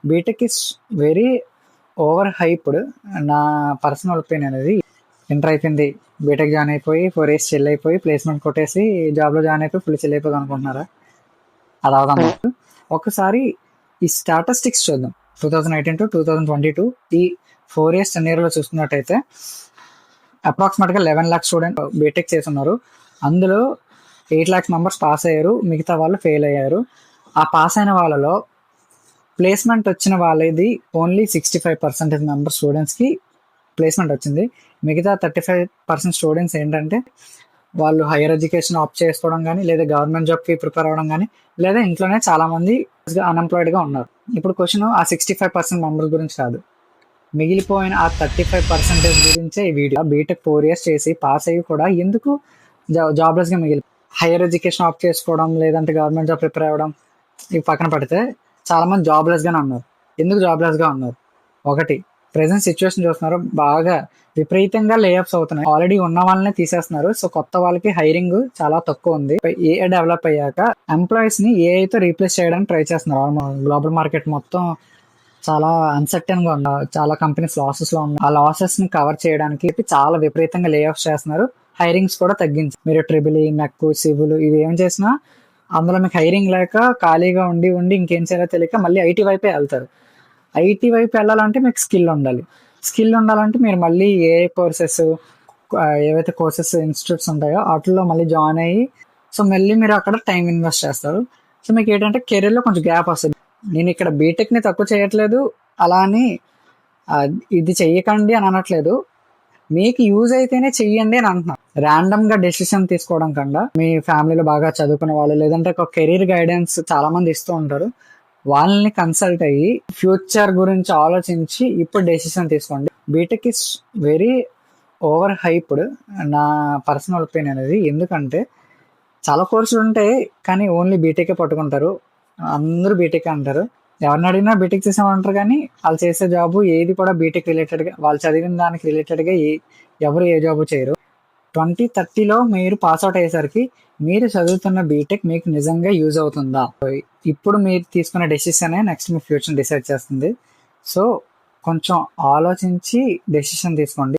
BTech is very overhyped. నా personal opinion అది. Inter అయిపోయింది, బీటెక్ జాయిన్ అయిపోయి 4 years చిల్ అయిపోయి ప్లేస్మెంట్ కొట్టేసి జాబ్లో జాయిన్ అయిపోయి ఫుల్ చిల్ అయిపోదాం అనుకుంటున్నారా? అది అవదన్నట్టు. ఒకసారి ఈ స్టాటిస్టిక్స్ చూద్దాం. 2018 to 2022 ఈ 4 years టెన్యూర్లో చూసుకున్నట్టయితే అప్రాక్సిమేట్గా 11 lakhs స్టూడెంట్ బీటెక్ చేసి ఉన్నారు. అందులో 8 lakhs మెంబర్స్ పాస్ అయ్యారు, మిగతా వాళ్ళు ఫెయిల్ అయ్యారు. ఆ పాస్ అయిన వాళ్ళలో ప్లేస్మెంట్ వచ్చిన వాళ్ళది ఓన్లీ 65% మెంబర్ స్టూడెంట్స్కి ప్లేస్మెంట్ వచ్చింది. మిగతా 35% స్టూడెంట్స్ ఏంటంటే వాళ్ళు హైయర్ ఎడ్యుకేషన్ ఆప్ట్ చేసుకోవడం కానీ, లేదా గవర్నమెంట్ జాబ్కి ప్రిపేర్ అవ్వడం కానీ, లేదా ఇంట్లోనే చాలామంది అన్ఎంప్లాయిడ్గా ఉన్నారు. ఇప్పుడు క్వశ్చన్ ఆ 65% మెంబర్స్ గురించి కాదు, మిగిలిపోయిన ఆ 35% గురించే ఈ వీడియో. బీటెక్ 4 years చేసి పాస్ అయ్యి కూడా ఎందుకు జాబ్లెస్గా మిగిలి హైయర్ ఎడ్యుకేషన్ ఆప్ట్ చేసుకోవడం, లేదంటే గవర్నమెంట్ జాబ్ ప్రిపేర్ అవ్వడం ఇవి పక్కన పెడితే చాలామంది జాబ్లెస్గానే ఉన్నారు. ఎందుకు జాబ్లెస్గా ఉన్నారు? ఒకటి, ప్రెసెంట్ సిచ్యువేషన్ చూస్తున్నారు, బాగా విపరీతంగా లేఆఫ్స్ అవుతున్నాయి. ఆల్రెడీ ఉన్న వాళ్ళనే తీసేస్తున్నారు. సో కొత్త వాళ్ళకి హైరింగ్ చాలా తక్కువ ఉంది. ఏఐ డెవలప్ అయ్యాక ఎంప్లాయీస్ని ఏఐతో రీప్లేస్ చేయడానికి ట్రై చేస్తున్నారు. గ్లోబల్ మార్కెట్ మొత్తం చాలా అన్సర్టన్గా ఉంది. చాలా కంపెనీస్ లాసెస్లో ఉన్నాయి. ఆ లాసెస్ని కవర్ చేయడానికి చాలా విపరీతంగా లేఆఫ్స్ చేస్తున్నారు. హైరింగ్స్ కూడా తగ్గించి, మీరు ట్రిబుల్ ఈ, మెక్, సివిల్ ఇవి ఏం చేసినా అందులో మీకు హైరింగ్ లేక ఖాళీగా ఉండి ఇంకేం చేయాలో తెలియక మళ్ళీ ఐటీ వైపే వెళ్తారు. ఐటీ వైపు వెళ్ళాలంటే మీకు స్కిల్ ఉండాలి. స్కిల్ ఉండాలంటే మీరు మళ్ళీ ఏ కోర్సెస్, ఏవైతే కోర్సెస్ ఇన్స్టిట్యూట్స్ ఉంటాయో వాటిల్లో మళ్ళీ జాయిన్ అయ్యి, సో మళ్ళీ మీరు అక్కడ టైం ఇన్వెస్ట్ చేస్తారు. సో మీకు ఏంటంటే కెరీర్లో కొంచెం గ్యాప్ వస్తుంది. నేను ఇక్కడ బీటెక్ని తక్కువ చేయట్లేదు, అలా అని ఇది చెయ్యకండి అని అనట్లేదు. మీకు యూజ్ అయితేనే చెయ్యండి అని అంటున్నాను. ర్యాండమ్గా డెసిషన్ తీసుకోవడం కన్నా మీ ఫ్యామిలీలో బాగా చదువుకున్న వాళ్ళు, లేదంటే ఒక కెరీర్ గైడెన్స్ చాలామంది ఇస్తూ ఉంటారు, వాళ్ళని కన్సల్ట్ అయ్యి ఫ్యూచర్ గురించి ఆలోచించి ఇప్పుడు డెసిషన్ తీసుకోండి. BTech is very overhyped. నా పర్సనల్ ఒపీనియన్ అది. ఎందుకంటే చాలా కోర్సులు ఉంటాయి, కానీ ఓన్లీ బీటెకే పట్టుకుంటారు. అందరూ బీటెక్ అంటారు. ఎవరిని అడిగినా బీటెక్ చేసామంటారు, కానీ వాళ్ళు చేసే జాబు ఏది కూడా బీటెక్ రిలేటెడ్గా, వాళ్ళు చదివిన దానికి రిలేటెడ్గా ఎవరు ఏ జాబు చేయరు. 2030లో మీరు పాస్అవుట్ అయ్యేసరికి మీరు చదువుతున్న బీటెక్ మీకు నిజంగా యూజ్ అవుతుందా? ఇప్పుడు మీరు తీసుకున్న డెసిషనే నెక్స్ట్ మీ ఫ్యూచర్ డిసైడ్ చేస్తుంది. సో కొంచెం ఆలోచించి డెసిషన్ తీసుకోండి.